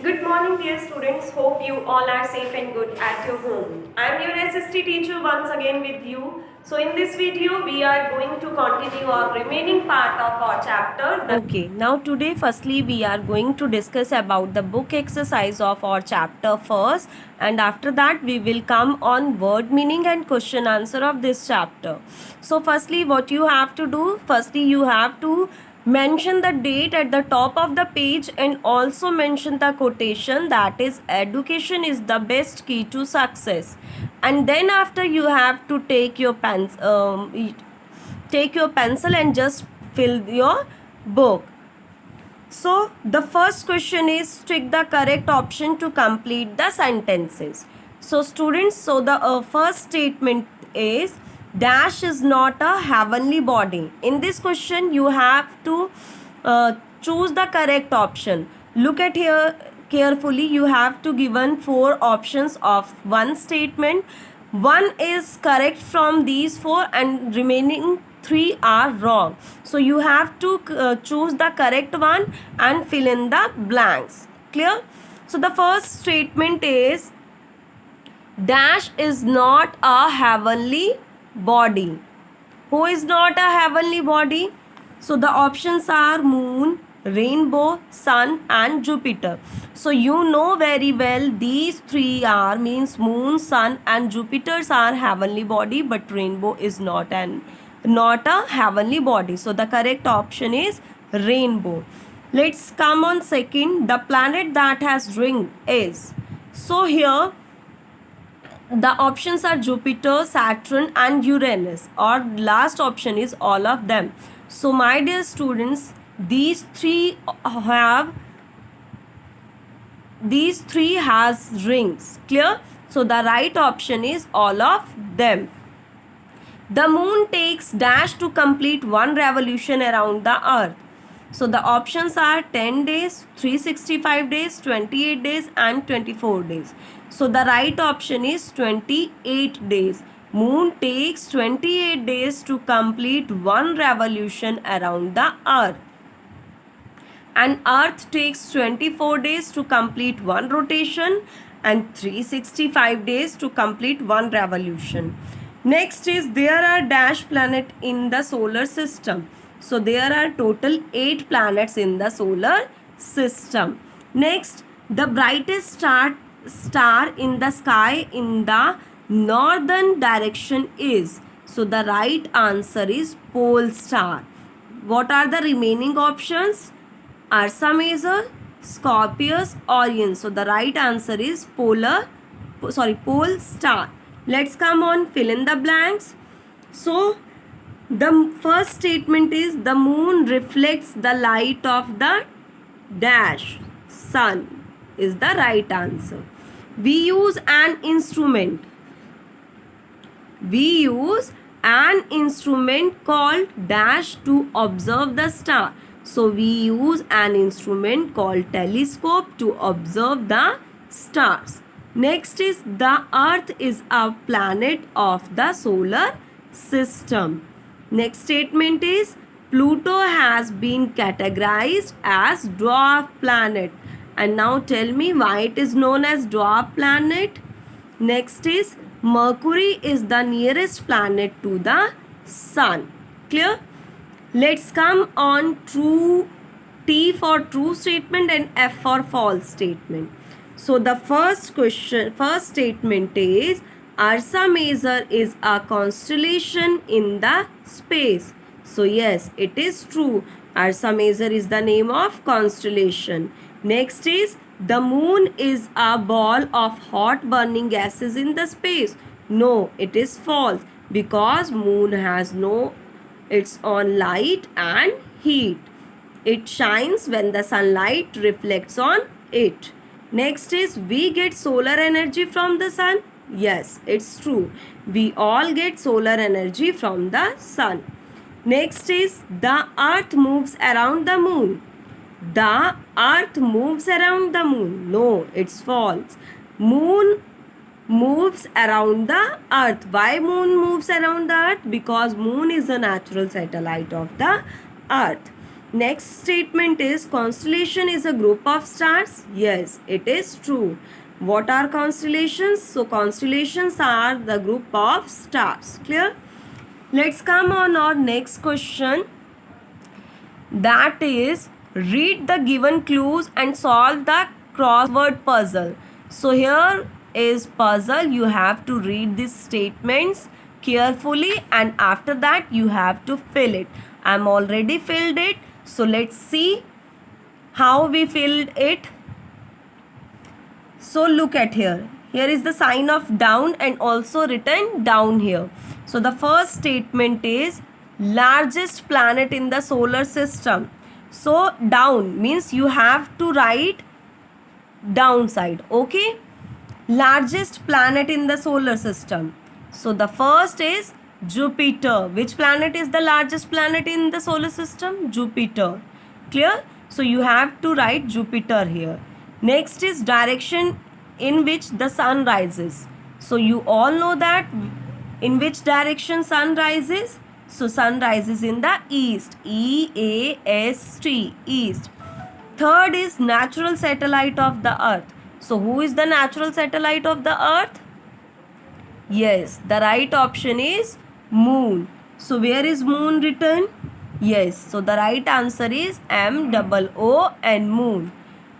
Good morning, dear students. Hope you all are safe and good at your home. I am your SST teacher once again with you. So in this video, we are going to continue our remaining part of our chapter. Okay, now today firstly we are going to discuss about the book exercise of our chapter first, and after that we will come on word meaning and question answer of this chapter. So firstly what you have to do, firstly you have to mention the date at the top of the page and also mention the quotation, that is education is the best key to success. And then after you have to take your pencil and just fill your book. So the first question is tick the correct option to complete the sentences. So students, so the first statement is dash is not a heavenly body. In this question you have to choose the correct option. Look at here carefully. You have to given 4 options of one statement. One is correct from these 4 and remaining 3 are wrong. So you have to choose the correct one and fill in the blanks. Clear? So the first statement is dash is not a heavenly body. Who is not a heavenly body? So the options are moon, rainbow, sun and Jupiter. So you know very well these 3 are means moon, sun and Jupiters are heavenly body, but rainbow is not a heavenly body. So the correct option is rainbow. Let's come on second. The planet that has ring is. So here the options are Jupiter, Saturn and Uranus, or last option is all of them. So my dear students, these three has rings. Clear? So the right option is all of them. The moon takes dash to complete one revolution around the earth. So the options are 10 days, 365 days, 28 days and 24 days. So the right option is 28 days. Moon takes 28 days to complete one revolution around the earth. And earth takes 24 days to complete one rotation and 365 days to complete one revolution. Next is there are dash planet in the solar system. So there are total 8 planets in the solar system. Next, the brightest star in the sky in the northern direction is. So the right answer is pole star. What are the remaining options? Ursa Major, Scorpius, Orion. So the right answer is pole star. Let's come on, fill in the blanks. So the first statement is the moon reflects the light of the dash sun is the right answer. We use an instrument. We use an instrument called dash to observe the star. So we use an instrument called telescope to observe the stars. Next is the earth is a planet of the solar system. Next statement is Pluto has been categorized as dwarf planet. And now tell me why it is known as dwarf planet. Next is Mercury is the nearest planet to the sun. Clear? Let's come on true. T for true statement and F for false statement. So the first statement is Ursa Major is a constellation in the space. So yes, it is true. Ursa Major is the name of constellation. Next is the moon is a ball of hot burning gases in the space. No, it is false because moon has no its own light and heat. It shines when the sunlight reflects on it. Next is we get solar energy from the sun. Yes, it's true. We all get solar energy from the sun. Next is the earth moves around the moon. The earth moves around the moon. No, it's false. Moon moves around the earth. Why moon moves around the earth? Because moon is a natural satellite of the earth. Next statement is constellation is a group of stars. Yes, it is true. What are constellations? So constellations are the group of stars. Clear? Let's come on our next question. That is, read the given clues and solve the crossword puzzle. So here is puzzle. You have to read these statements carefully and after that you have to fill it. I'm already filled it. So let's see how we filled it. So look at here. Here is the sign of down and also written down here. So the first statement is largest planet in the solar system. So down means you have to write downside. Okay. Largest planet in the solar system. So the first is Jupiter. Which planet is the largest planet in the solar system? Jupiter. Clear? So you have to write Jupiter here. Next is direction in which the sun rises. So you all know that in which direction sun rises. So sun rises in the east. E-A-S-T. East. Third is natural satellite of the earth. So who is the natural satellite of the earth? Yes, the right option is moon. So where is moon written? Yes, so the right answer is M-O-O-N, moon.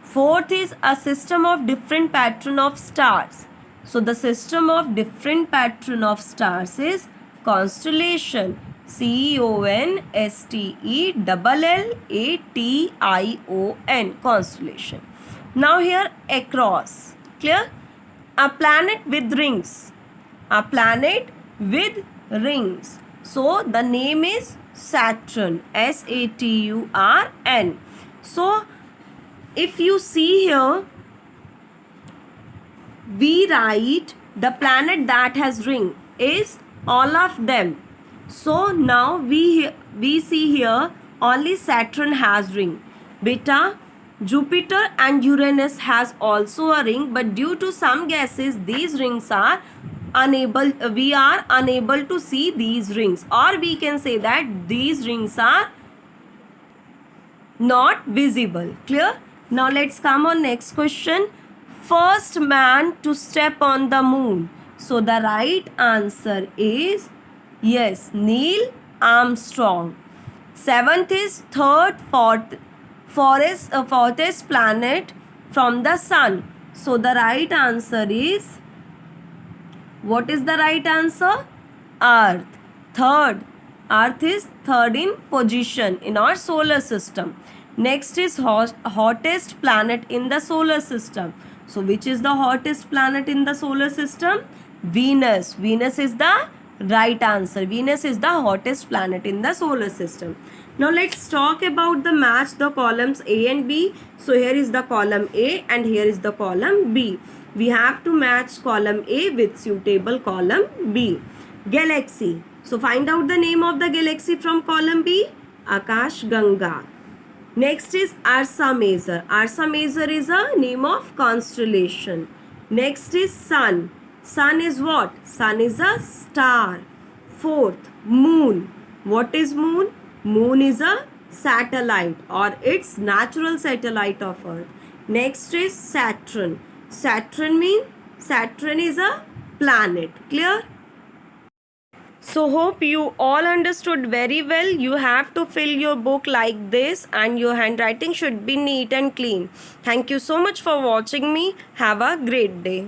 Fourth is a system of different pattern of stars. So the system of different pattern of stars is constellation. C-O-N-S-T-E-L-L-A-T-I-O-N, constellation. Now here across. Clear? A planet with rings. A planet with rings. So the name is Saturn. S-A-T-U-R-N. So if you see here, we write the planet that has ring is all of them. So now we see here only Saturn has ring. Beta, Jupiter and Uranus has also a ring, but due to some gases these rings are unable, we are unable to see these rings, or we can say that these rings are not visible. Clear? Now let's come on next question. First man to step on the moon. So the right answer is yes, Neil Armstrong. Seventh is fourthest planet from the sun. So the right answer is, what is the right answer? Earth. Third. Earth is third in position in our solar system. Next is hottest planet in the solar system. So which is the hottest planet in the solar system? Venus. Venus is the right answer. Venus is the hottest planet in the solar system. Now let's talk about the match the columns A and B. So here is the column A and here is the column B. We have to match column A with suitable column B. Galaxy. So find out the name of the galaxy from column B. Akash Ganga. Next is Ursa Major. Ursa Major is a name of constellation. Next is Sun. Sun is what? Sun is a star. Fourth, Moon. What is Moon? Moon is a satellite or its natural satellite of Earth. Next is Saturn. Saturn is a planet. Clear? So hope you all understood very well. You have to fill your book like this and your handwriting should be neat and clean. Thank you so much for watching me. Have a great day.